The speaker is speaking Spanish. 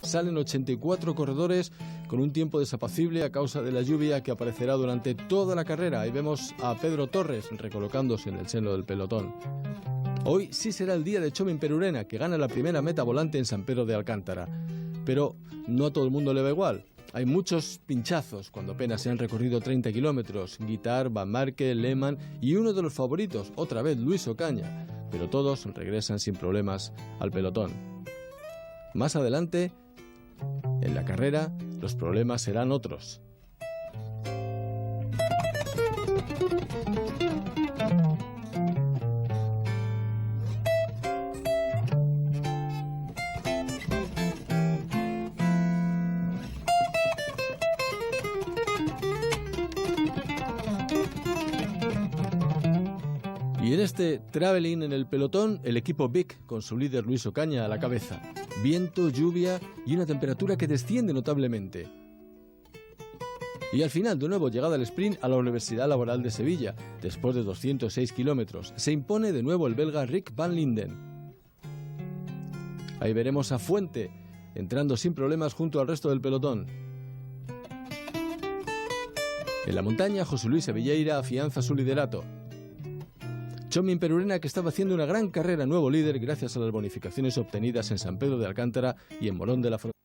Salen 84 corredores con un tiempo desapacible a causa de la lluvia que aparecerá durante toda la carrera. Ahí vemos a Pedro Torres recolocándose en el seno del pelotón. Hoy sí será el día de Txomin Perurena, que gana la primera meta volante en San Pedro de Alcántara. Pero no a todo el mundo le va igual. Hay muchos pinchazos cuando apenas se han recorrido 30 kilómetros. Guitar, Van Marke, Lehmann y uno de los favoritos, otra vez Luis Ocaña. Pero todos regresan sin problemas al pelotón. Más adelante, en la carrera, los problemas serán otros. Y en este traveling en el pelotón, el equipo Vic, con su líder Luis Ocaña a la cabeza. Viento, lluvia y una temperatura que desciende notablemente. Y al final, de nuevo, llegada al sprint a la Universidad Laboral de Sevilla, después de 206 kilómetros. Se impone de nuevo el belga Rik van Linden. Ahí veremos a Fuente, entrando sin problemas junto al resto del pelotón. En la montaña, José Luis Avilleira afianza su liderato. Txomin Perurena, que estaba haciendo una gran carrera, nuevo líder gracias a las bonificaciones obtenidas en San Pedro de Alcántara y en Morón de la Frontera.